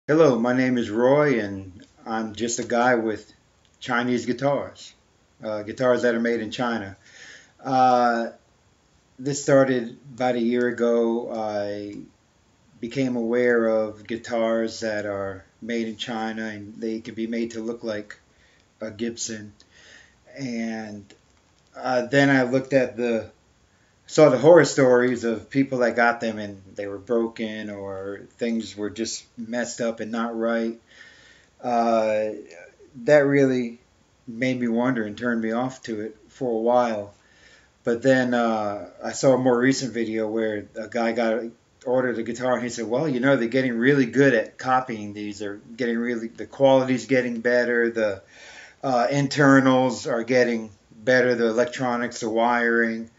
Hello, my name is Roy, and I'm just a guy with Chinese guitars, guitars that are made in China. Uh, this started about a year ago. I became aware of guitars that are made in China, and they can be made to look like a Gibson. And then I looked at saw the horror stories of people that got them and they were broken or things were just messed up and not right. Uh, that really made me wonder and turned me off to it for a while. But then I saw a more recent video where a guy ordered a guitar and he said, "Well, they're getting really good at copying these. They're getting the quality's getting better. The internals are getting better. The electronics, the wiring.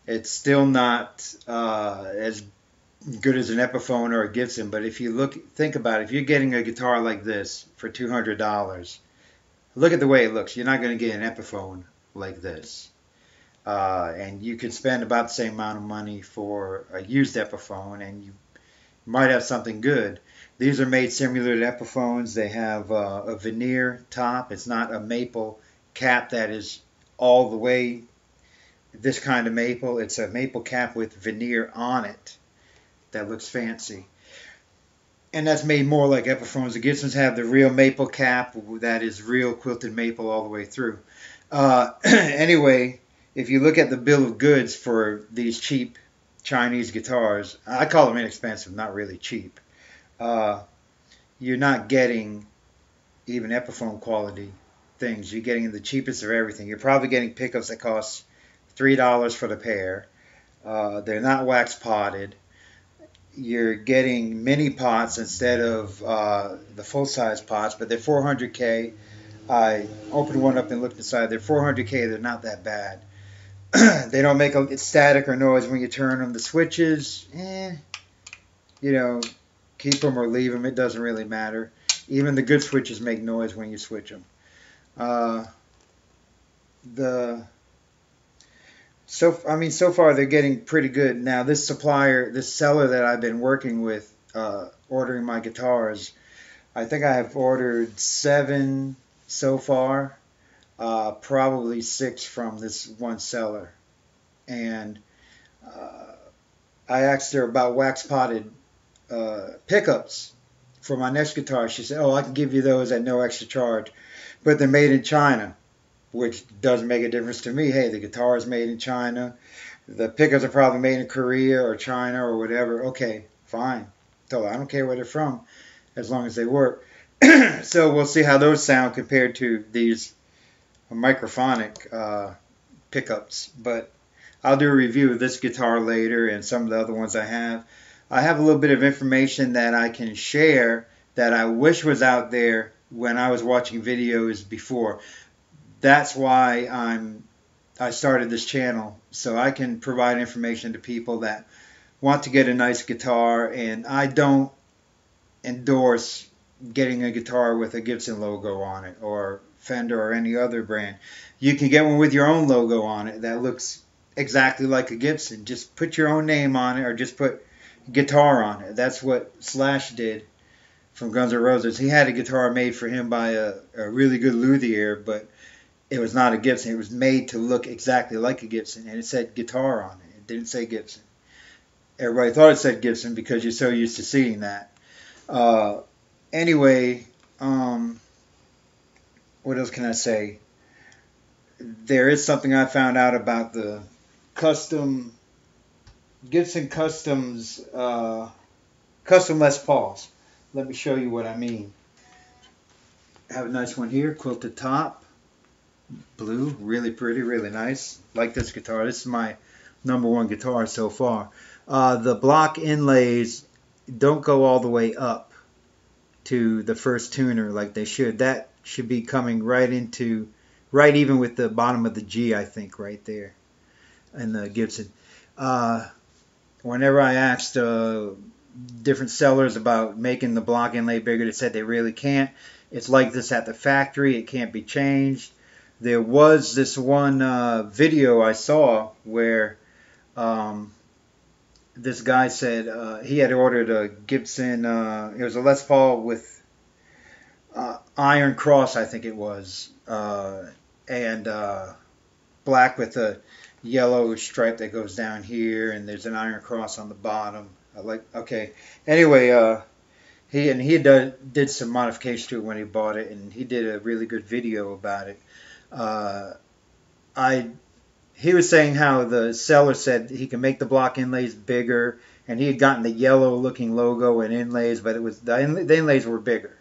It's still not as good as an Epiphone or a Gibson. But if you think about it, if you're getting a guitar like this for $200." Look at the way it looks. You're not going to get an Epiphone like this. And you could spend about the same amount of money for a used Epiphone, and you might have something good. These are made similar to Epiphones. They have a veneer top. It's not a maple cap that is all the way this kind of maple. It's a maple cap with veneer on it that looks fancy. And that's made more like Epiphones. The Gibsons have the real maple cap that is real quilted maple all the way through. Anyway, if you look at the bill of goods for these cheap Chinese guitars, I call them inexpensive, not really cheap. You're not getting even Epiphone quality things. You're getting the cheapest of everything. You're probably getting pickups that cost $3 for the pair. They're not wax potted. You're getting mini pots instead of the full-size pots, but they're 400K. I opened one up and looked inside. They're 400K. They're not that bad. They don't make a static or noise when you turn them. The switches, you know, keep them or leave them. It doesn't really matter. Even the good switches make noise when you switch them. The so far they're getting pretty good. Now, this seller that I've been working with, ordering my guitars, I think I have ordered 7 so far, probably 6 from this one seller. And I asked her about wax potted pickups for my next guitar. She said, "Oh, I can give you those at no extra charge, but they're made in China." Which doesn't make a difference to me. Hey, the guitar is made in China. The pickups are probably made in Korea or China or whatever. Okay, fine. So I don't care where they're from as long as they work. So we'll see how those sound compared to these microphonic pickups. But I'll do a review of this guitar later and some of the other ones I have. I have a little bit of information that I can share that I wish was out there when I was watching videos before. That's why I started this channel, so I can provide information to people that want to get a nice guitar, and I don't endorse getting a guitar with a Gibson logo on it or Fender or any other brand. You can get one with your own logo on it that looks exactly like a Gibson. Just put your own name on it or just put guitar on it. That's what Slash did from Guns N' Roses. He had a guitar made for him by a really good luthier, but it was not a Gibson. It was made to look exactly like a Gibson, and it said guitar on it. It didn't say Gibson. Everybody thought it said Gibson because you're so used to seeing that. Anyway, what else can I say? There is something I found out about the Gibson Customs custom Les Pauls. Let me show you what I mean. I have a nice one here, quilted top. Blue, really pretty, really nice. Like this guitar. This is my #1 guitar so far. The block inlays don't go all the way up to the first tuner like they should. That should be coming right even with the bottom of the G, I think, right there in the Gibson. Whenever I asked different sellers about making the block inlay bigger, they said they really can't. It's like this at the factory. It can't be changed. There was this one video I saw where this guy said he had ordered a Gibson. It was a Les Paul with iron cross, I think it was, and black with a yellow stripe that goes down here, and there's an iron cross on the bottom. Okay. Anyway, he did some modification to it when he bought it, and he did a really good video about it. Uh, I He was saying how the seller said he can make the block inlays bigger, and he had gotten the yellow looking logo and inlays, but it was the inlays were bigger,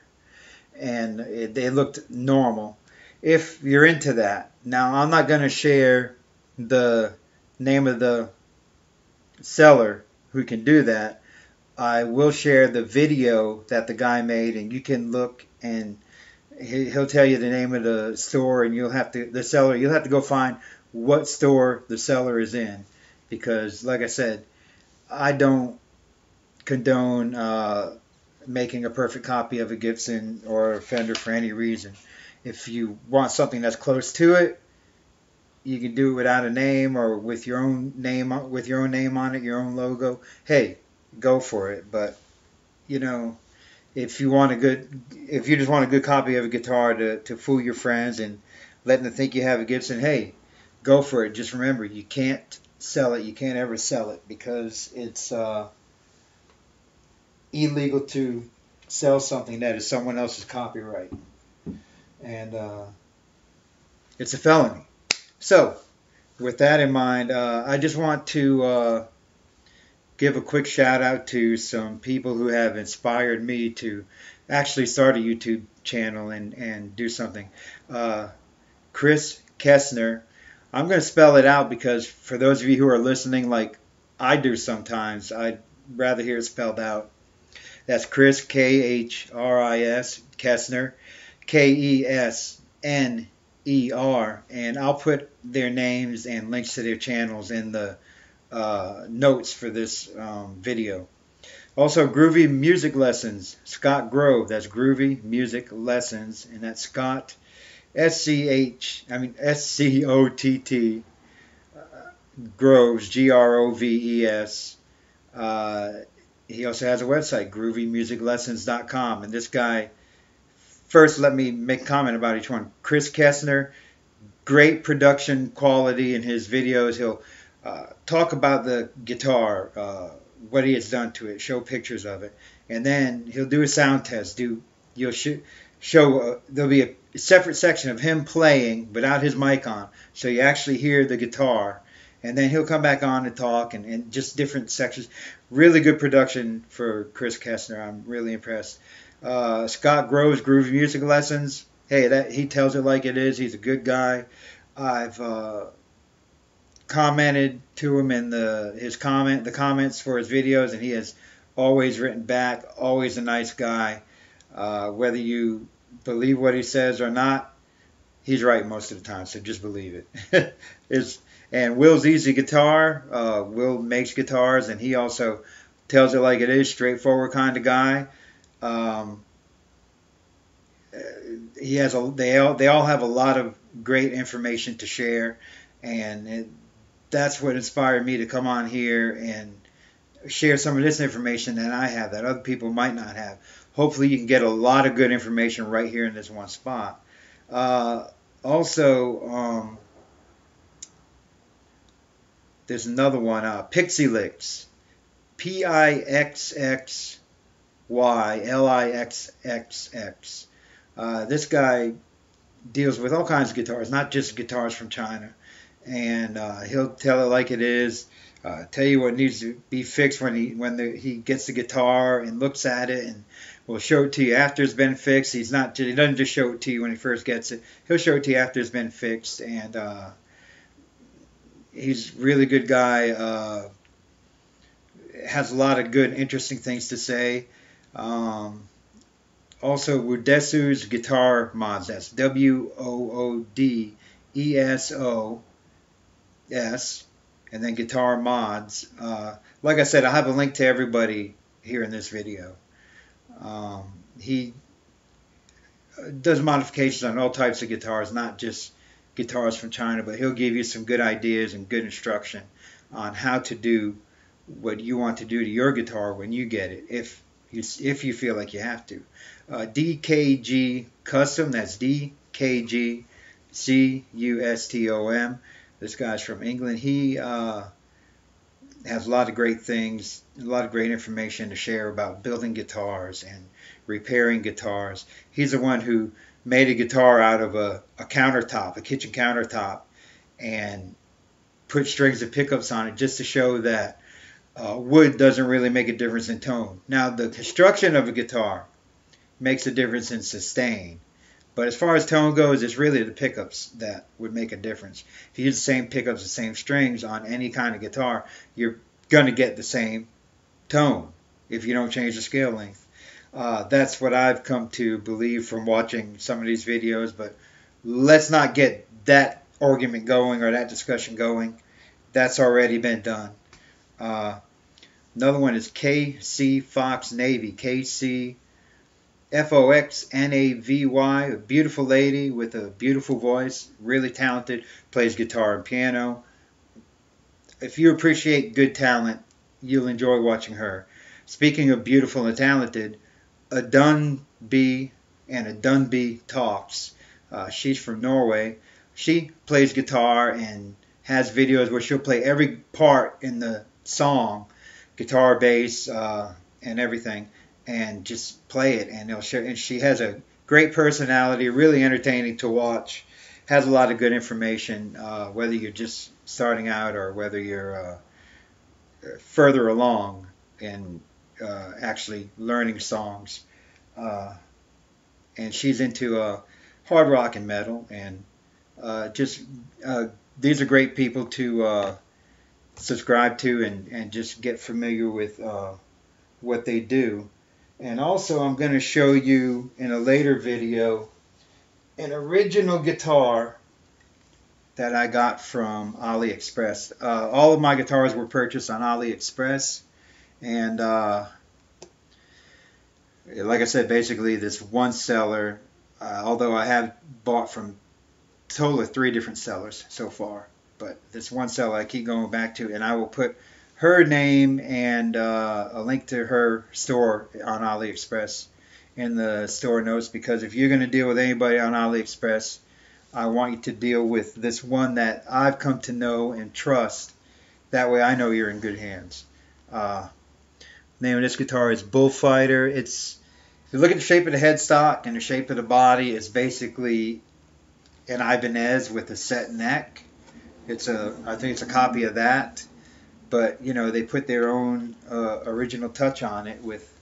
and they looked normal. If you're into that, now I'm not going to share the name of the seller who can do that. I will share the video that the guy made, and you can look, and he'll tell you the name of the store, and you'll have to go find what store the seller is in, because like I said, I don't condone making a perfect copy of a Gibson or a Fender for any reason. If you want something that's close to it, you can do it without a name or with your own name on it, your own logo. Hey, go for it. But you know, if you just want a good copy of a guitar to fool your friends and letting them think you have a Gibson, hey, go for it. Just remember, you can't sell it. You can't ever sell it, because it's illegal to sell something that is someone else's copyright, and it's a felony. So, with that in mind, I just want to give a quick shout out to some people who have inspired me to actually start a YouTube channel and do something. Chris Kessner. I'm going to spell it out because for those of you who are listening, like I do sometimes, I'd rather hear it spelled out. That's Chris, K-H-R-I-S, Kessner, K-E-S-N-E-R, and I'll put their names and links to their channels in the notes for this video. Also, Groovy Music Lessons, Scott Grove. That's Groovy Music Lessons, and that's Scott, S-C-O-T-T, Groves, G-R-O-V-E-S. He also has a website, groovymusiclessons.com. And this guy, first let me make a comment about each one. Chris Kessner, great production quality in his videos. He'll talk about the guitar, what he has done to it, show pictures of it, and then he'll do a sound test. There'll be a separate section of him playing without his mic on, so you actually hear the guitar, and then he'll come back on and talk, and just different sections. Really good production for Chris Kessner. I'm really impressed. Scott Groves, Groovy Music Lessons. Hey, he tells it like it is. He's a good guy. I've commented to him in the comments for his videos, and he has always written back. Always a nice guy. Whether you believe what he says or not, he's right most of the time, so just believe it. And Will's Easy Guitar. Will makes guitars, and he also tells it like it is, straightforward kind of guy. They all have a lot of great information to share, and that's what inspired me to come on here and share some of this information that I have that other people might not have. Hopefully you can get a lot of good information right here in this one spot. Also, there's another one, Pixie Licks, PixyLixxx. This guy deals with all kinds of guitars, not just guitars from China, and he'll tell it like it is. Tell you what needs to be fixed when he gets the guitar and looks at it, and will show it to you after it's been fixed. He doesn't just show it to you when he first gets it. He'll show it to you after it's been fixed, and he's a really good guy. Has a lot of good, interesting things to say. Also, Woodesou's Guitar Mods. That's WOODESOS, and then Guitar Mods. Like I said, I have a link to everybody here in this video. He does modifications on all types of guitars, not just guitars from China, but he'll give you some good ideas and good instruction on how to do what you want to do to your guitar when you get it, if you feel like you have to. DKG Custom, that's DKG Custom. This guy's from England. He has a lot of great things, a lot of great information to share about building guitars and repairing guitars. He's the one who made a guitar out of a countertop, a kitchen countertop, and put strings and pickups on it just to show that wood doesn't really make a difference in tone. Now, the construction of a guitar makes a difference in sustain. But as far as tone goes, it's really the pickups that would make a difference. If you use the same pickups, the same strings on any kind of guitar, you're going to get the same tone if you don't change the scale length. That's what I've come to believe from watching some of these videos, but let's not get that argument going or that discussion going. That's already been done. Another one is KC Fox Navy. KC Foxnavy, a beautiful lady with a beautiful voice, really talented, plays guitar and piano. If you appreciate good talent, you'll enjoy watching her. Speaking of beautiful and talented, a Dunby and a Dunby Talks. She's from Norway. She plays guitar and has videos where she'll play every part in the song, guitar, bass, and everything, and just play it, and they'll share. And she has a great personality, really entertaining to watch. Has a lot of good information, whether you're just starting out or whether you're further along in actually learning songs. And she's into hard rock and metal, and these are great people to subscribe to and just get familiar with what they do. And also, I'm going to show you in a later video an original guitar that I got from AliExpress. All of my guitars were purchased on AliExpress, and like I said, basically this one seller, although I have bought from a total of 3 different sellers so far, but this one seller I keep going back to, and I will put her name and a link to her store on AliExpress in the store notes, because if you're going to deal with anybody on AliExpress, I want you to deal with this one that I've come to know and trust. That way I know you're in good hands. Name of this guitar is Bullfighter. If you look at the shape of the headstock and the shape of the body, it's basically an Ibanez with a set neck. I think it's a copy of that. But, you know, they put their own original touch on it with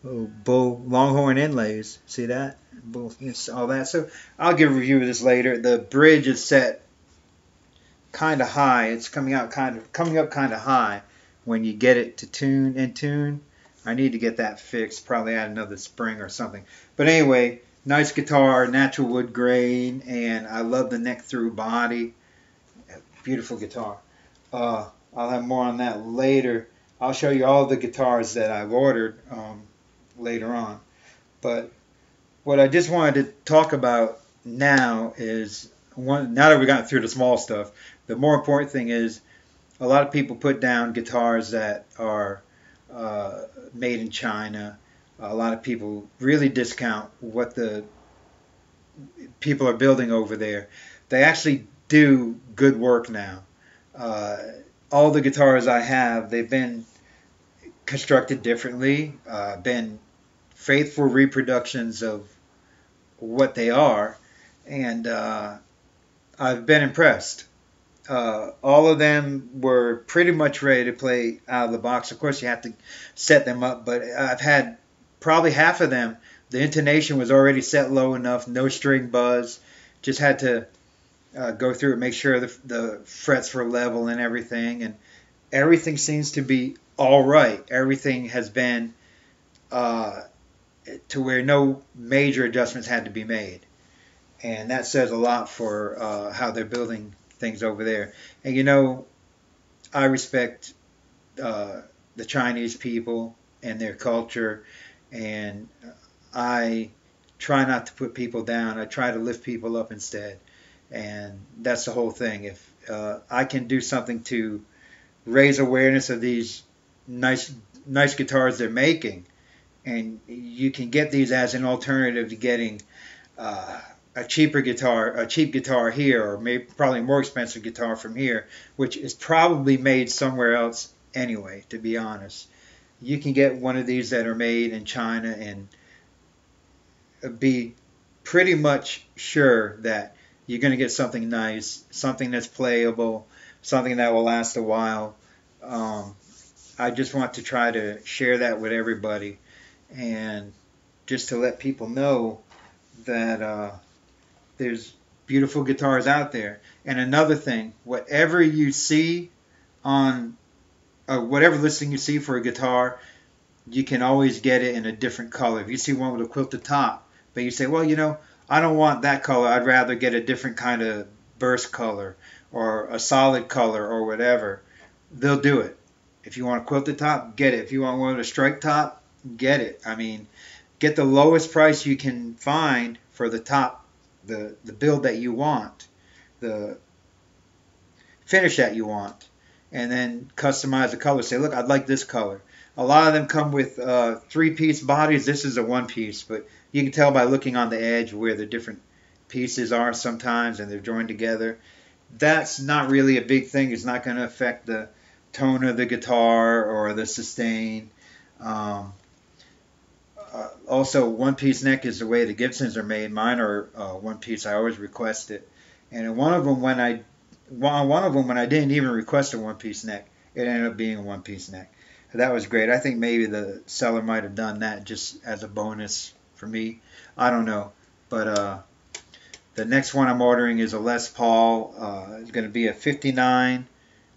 longhorn inlays. See that? All that. So I'll give a review of this later. The bridge is set kind of high. It's coming up kind of high when you get it to tune. I need to get that fixed. Probably add another spring or something. But anyway, nice guitar, natural wood grain, and I love the neck through body. Beautiful guitar. I'll have more on that later. I'll show you all the guitars that I've ordered later on. But what I just wanted to talk about now is, now that we've gotten through the small stuff, the more important thing is a lot of people put down guitars that are made in China. A lot of people really discount what the people are building over there. They actually do good work now. All the guitars I have, they've been constructed differently, been faithful reproductions of what they are, and I've been impressed. All of them were pretty much ready to play out of the box. Of course, you have to set them up, but I've had probably half of them. The intonation was already set low enough, no string buzz. Just had to go through it, make sure the frets were level and everything, and everything seems to be all right. Everything has been to where no major adjustments had to be made, and that says a lot for how they're building things over there. And you know, I respect the Chinese people and their culture, and I try not to put people down. I try to lift people up instead. And that's the whole thing. If I can do something to raise awareness of these nice nice guitars they're making, and you can get these as an alternative to getting uh, a cheap guitar here, or maybe probably a more expensive guitar from here, which is probably made somewhere else anyway. To be honest, you can get one of these that are made in China and be pretty much sure that you're going to get something nice, something that's playable, something that will last a while. Um, I just want to try to share that with everybody, and just to let people know that there's beautiful guitars out there. And another thing, whatever you see on whatever listing you see for a guitar, you can always get it in a different color. If you see one with a quilted top, but you say, well, I don't want that color. I'd rather get a different kind of burst color or a solid color or whatever, they'll do it. If you want a quilted top, get it. If you want one with a strike top, get it. I mean, get the lowest price you can find for the top, the build that you want, the finish that you want, and then customize the color. Say, look, I'd like this color. A lot of them come with three-piece bodies. This is a one-piece, but you can tell by looking on the edge where the different pieces are sometimes, and they're joined together. That's not really a big thing. It's not going to affect the tone of the guitar or the sustain. Um, Also, one-piece neck is the way the Gibsons are made. Mine are one-piece. I always request it. And in one of them, when I didn't even request a one-piece neck, it ended up being a one-piece neck. That was great. I think maybe the seller might have done that just as a bonus for me. I don't know. But the next one I'm ordering is a Les Paul. It's going to be a 59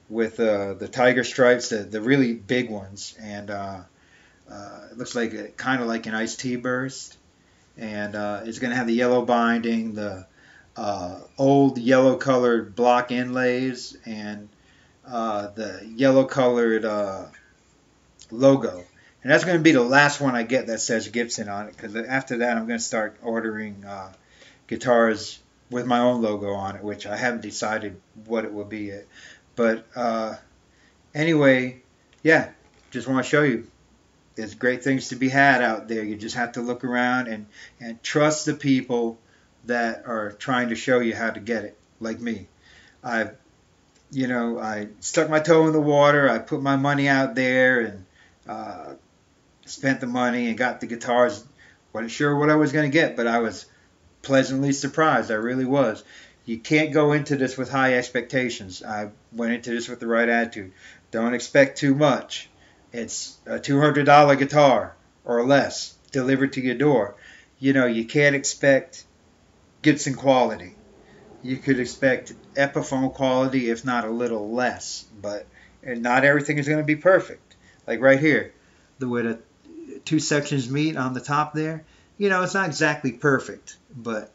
with the tiger stripes, the really big ones. And it looks like kind of like an iced tea burst. And it's going to have the yellow binding, the old yellow colored block inlays, and the yellow colored logo. And that's going to be the last one I get that says Gibson on it, because after that I'm going to start ordering guitars with my own logo on it, which I haven't decided what it will be yet. But anyway, yeah, just want to show you there's great things to be had out there. You just have to look around and trust the people that are trying to show you how to get it, like me. I stuck my toe in the water. I put my money out there and spent the money and got the guitars. Wasn't sure what I was going to get, but I was pleasantly surprised. I really was. You can't go into this with high expectations. I went into this with the right attitude. Don't expect too much. It's a $200 guitar or less delivered to your door. You can't expect Gibson quality. You could expect Epiphone quality, if not a little less. But not everything is going to be perfect. Like right here, the way the two sections meet on the top there, it's not exactly perfect, but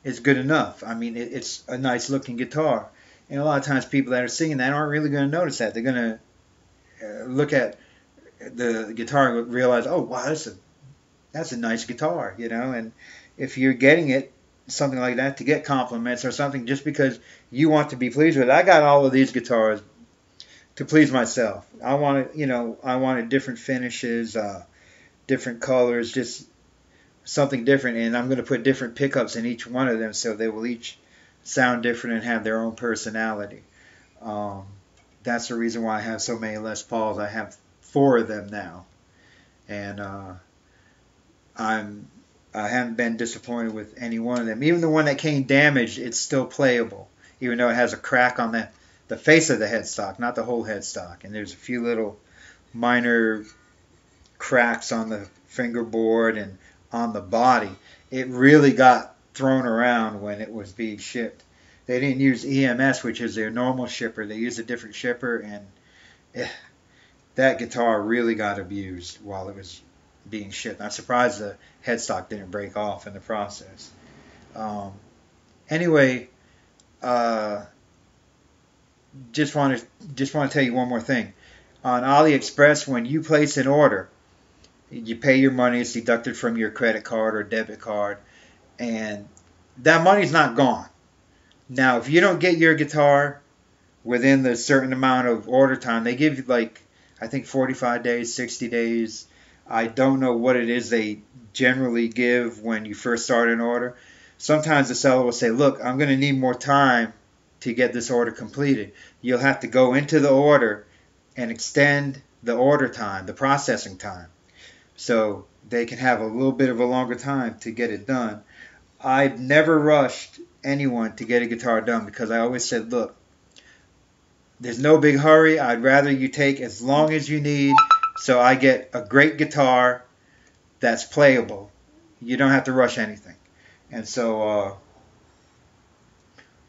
it's good enough. I mean, it's a nice looking guitar. And a lot of times people that are singing that aren't really going to notice that. They're going to look at the guitar and realize, oh, wow, that's a nice guitar, And if you're getting it, something like that, to get compliments or something just because you want to be pleased with it. I got all of these guitars to please myself. I wanted different finishes, different colors, just something different, and I'm going to put different pickups in each one of them so they will each sound different and have their own personality. That's the reason why I have so many Les Pauls. I have 4 of them now, and I haven't been disappointed with any one of them. Even the one that came damaged, it's still playable, even though it has a crack on the face of the headstock, not the whole headstock, and there's a few little minor cracks on the fingerboard and on the body. It really got thrown around when it was being shipped. They didn't use EMS, which is their normal shipper. They used a different shipper, and that guitar really got abused while it was being shipped. I'm surprised the headstock didn't break off in the process. Anyway, just want to tell you one more thing. On AliExpress, when you place an order, you pay your money. It's deducted from your credit card or debit card, and that money's not gone. Now, if you don't get your guitar within the certain amount of order time. They give you like, I think 45 days, 60 days. I don't know what it is they generally give when you first start an order. Sometimes the seller will say, look, I'm going to need more time to get this order completed. You'll have to go into the order and extend the order time, the processing time, so they can have a little bit of a longer time to get it done. I've never rushed anyone to get a guitar done because I always said, look, there's no big hurry. I'd rather you take as long as you need so I get a great guitar that's playable. You don't have to rush anything. And so,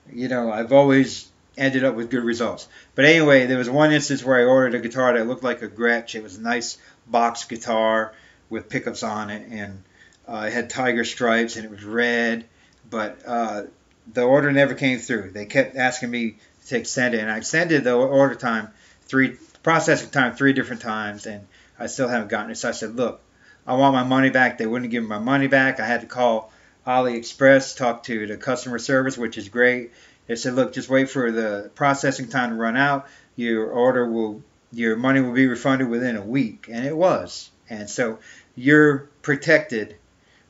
I've always ended up with good results. But anyway, there was one instance where I ordered a guitar that looked like a Gretsch. It was a nice box guitar with pickups on it, and it had tiger stripes, and it was red. But the order never came through. They kept asking me to extend it, and I extended the order time, processing time 3 different times, and I still haven't gotten it. So I said, look, I want my money back. They wouldn't give me my money back. I had to call AliExpress, talk to the customer service, which is great. They said, look, just wait for the processing time to run out. Your money will be refunded within a week. And it was. And so you're protected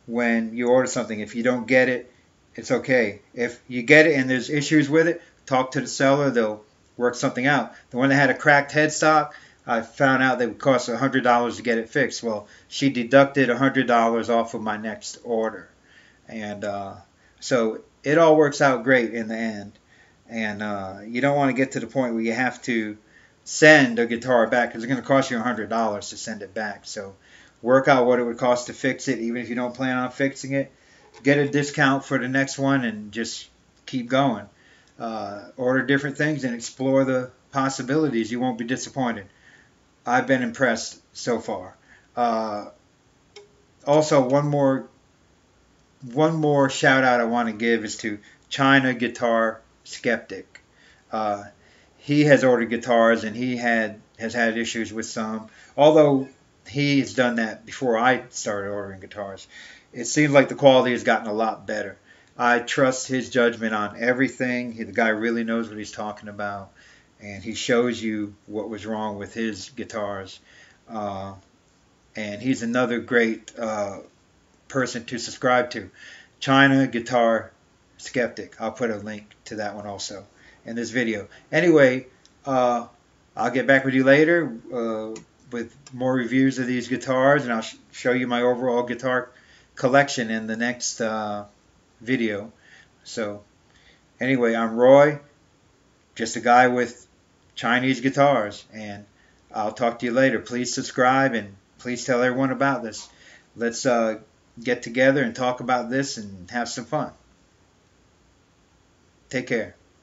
when you order something. If you don't get it, it's okay. If you get it and there's issues with it, talk to the seller. They'll work something out. The one that had a cracked headstock, I found out that it would cost $100 to get it fixed. Well, she deducted $100 off of my next order. And so it all works out great in the end. And you don't want to get to the point where you have to send a guitar back because it's going to cost you $100 to send it back. So work out what it would cost to fix it, even if you don't plan on fixing it. Get a discount for the next one and just keep going. Order different things and explore the possibilities. You won't be disappointed. I've been impressed so far. Also, one more shout out I want to give is to China Guitar Skeptic. He has ordered guitars and he has had issues with some. Although he's done that before I started ordering guitars, it seems like the quality has gotten a lot better. I trust his judgment on everything. The guy really knows what he's talking about, and he shows you what was wrong with his guitars. And he's another great person to subscribe to. China Guitar Skeptic. I'll put a link to that one also in this video. Anyway, I'll get back with you later with more reviews of these guitars, and I'll show you my overall guitar collection in the next video. So anyway, I'm Roy, just a guy with Chinese guitars, and I'll talk to you later. Please subscribe and please tell everyone about this. Let's get together and talk about this and have some fun. Take care.